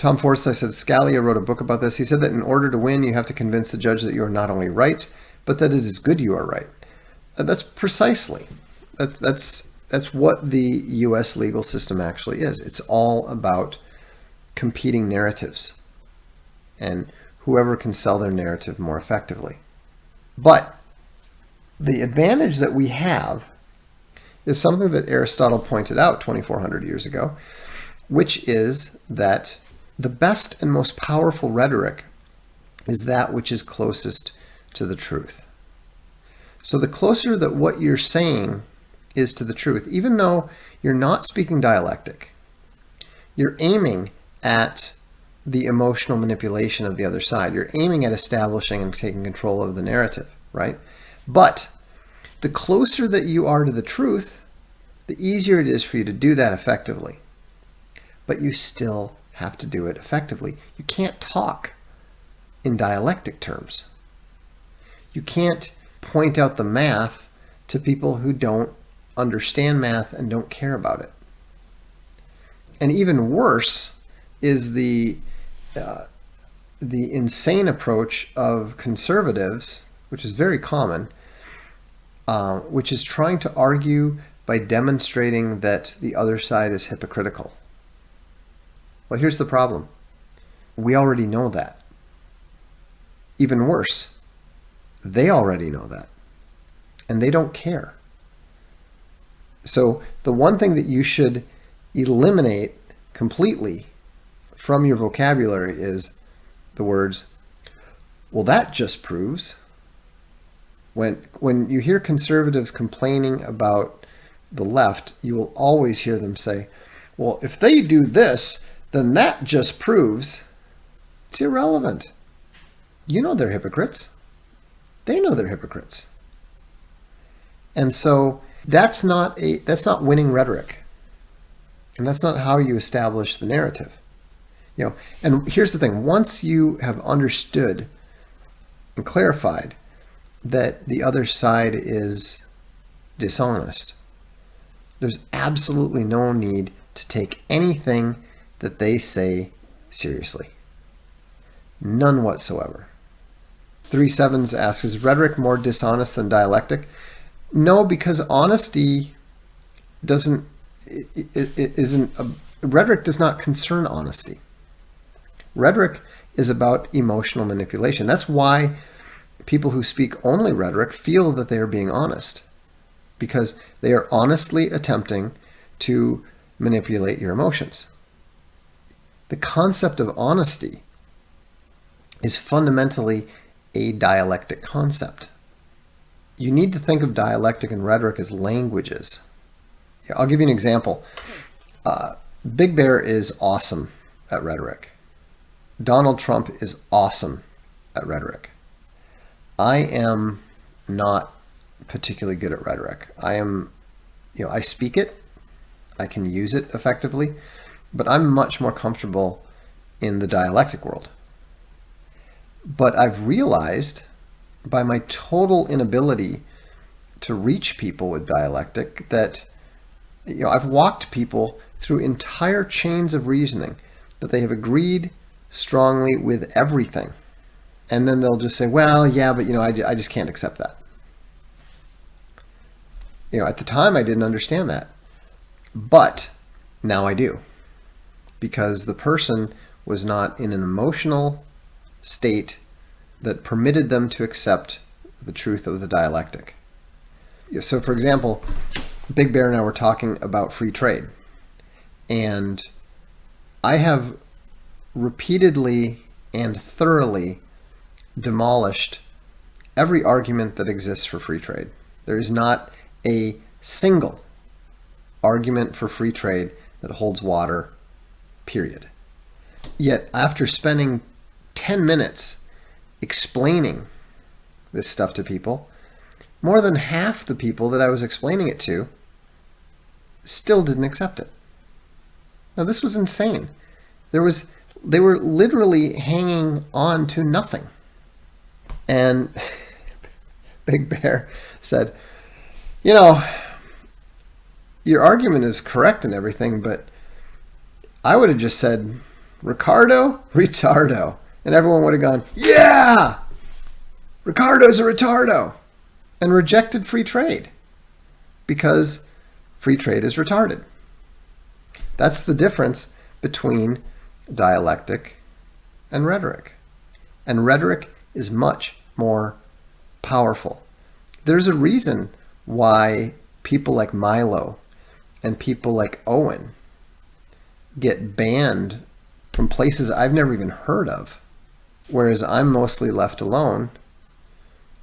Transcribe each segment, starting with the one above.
Tom Forsyth said, Scalia wrote a book about this. He said that in order to win, you have to convince the judge that you are not only right, but that it is good you are right. That's precisely. That's what the U.S. legal system actually is. It's all about competing narratives and whoever can sell their narrative more effectively. But the advantage that we have is something that Aristotle pointed out 2,400 years ago, which is that the best and most powerful rhetoric is that which is closest to the truth. So the closer that what you're saying is to the truth, even though you're not speaking dialectic, you're aiming at the emotional manipulation of the other side. You're aiming at establishing and taking control of the narrative, right? But the closer that you are to the truth, the easier it is for you to do that effectively. But you still have to do it effectively. You can't talk in dialectic terms. You can't point out the math to people who don't understand math and don't care about it. And even worse is the insane approach of conservatives, which is very common, which is trying to argue by demonstrating that the other side is hypocritical. Well, here's the problem. We already know that. Even worse, they already know that. And they don't care. So the one thing that you should eliminate completely from your vocabulary is the words, well, that just proves. When you hear conservatives complaining about the left, you will always hear them say, well, if they do this, then that just proves. It's irrelevant. You know they're hypocrites. They know they're hypocrites. And so that's not winning rhetoric. And that's not how you establish the narrative. And here's the thing, once you have understood and clarified that the other side is dishonest, there's absolutely no need to take anything that they say seriously. None whatsoever. 37s asks, is rhetoric more dishonest than dialectic? No, because honesty rhetoric does not concern honesty. Rhetoric is about emotional manipulation. That's why people who speak only rhetoric feel that they are being honest, because they are honestly attempting to manipulate your emotions. The concept of honesty is fundamentally a dialectic concept. You need to think of dialectic and rhetoric as languages. I'll give you an example. Big Bear is awesome at rhetoric. Donald Trump is awesome at rhetoric. I am not particularly good at rhetoric. I speak it, I can use it effectively, but I'm much more comfortable in the dialectic world. But I've realized by my total inability to reach people with dialectic that I've walked people through entire chains of reasoning that they have agreed strongly with everything. And then they'll just say, well, yeah, but I just can't accept that. At the time I didn't understand that. But now I do. Because the person was not in an emotional state that permitted them to accept the truth of the dialectic. So for example, Big Bear and I were talking about free trade. And I have repeatedly and thoroughly demolished every argument that exists for free trade. There is not a single argument for free trade that holds water, period. Yet after spending 10 minutes explaining this stuff to people, more than half the people that I was explaining it to still didn't accept it. Now this was insane. They were literally hanging on to nothing. And Big Bear said, your argument is correct and everything, but I would have just said, Ricardo, retardo. And everyone would have gone, yeah, Ricardo's a retardo, and rejected free trade because free trade is retarded. That's the difference between dialectic and rhetoric. And rhetoric is much more powerful. There's a reason why people like Milo and people like Owen get banned from places I've never even heard of, whereas I'm mostly left alone.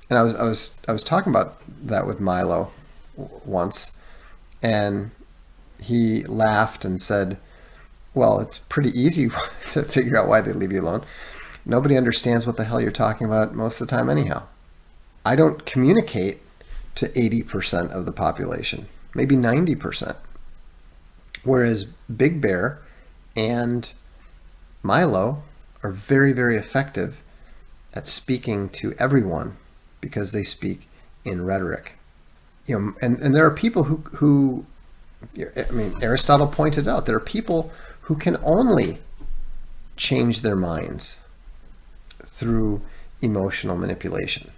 And I was talking about that with Milo once, and he laughed and said, well, it's pretty easy to figure out why they leave you alone. Nobody understands what the hell you're talking about most of the time anyhow. I don't communicate to 80% of the population, maybe 90%. Whereas Big Bear and Milo are very, very effective at speaking to everyone because they speak in rhetoric. And there are people who Aristotle pointed out, there are people who can only change their minds through emotional manipulation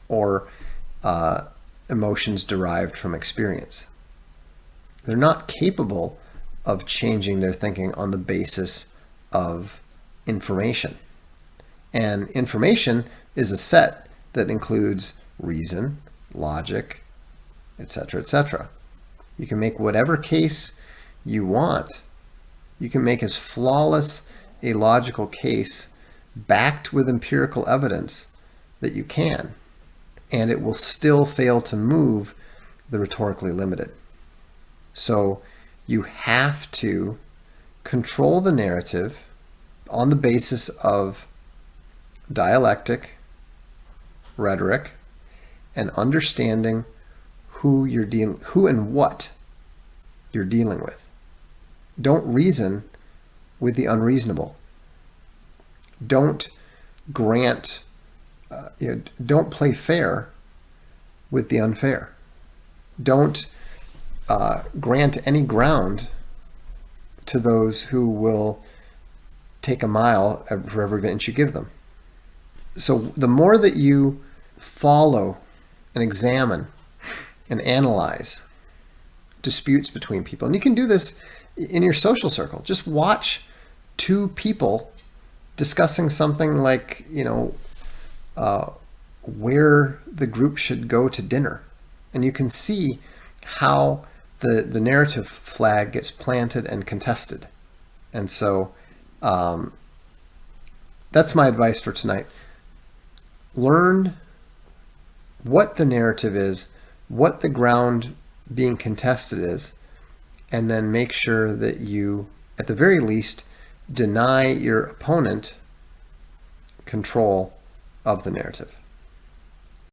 or emotions derived from experience. They're not capable of changing their thinking on the basis of information. And information is a set that includes reason, logic, etc., etc. You can make whatever case you want. You can make as flawless a logical case backed with empirical evidence that you can, and it will still fail to move the rhetorically limited. So you have to control the narrative on the basis of dialectic, rhetoric, and understanding who and what you're dealing with. Don't reason with the unreasonable. Don't grant, don't play fair with the unfair. Don't grant any ground to those who will take a mile for every inch you give them. So the more that you follow and examine and analyze disputes between people, and you can do this in your social circle, just watch two people discussing something like, where the group should go to dinner. And you can see how the narrative flag gets planted and contested. And so that's my advice for tonight. Learn what the narrative is, what the ground being contested is, and then make sure that you, at the very least, deny your opponent control of the narrative.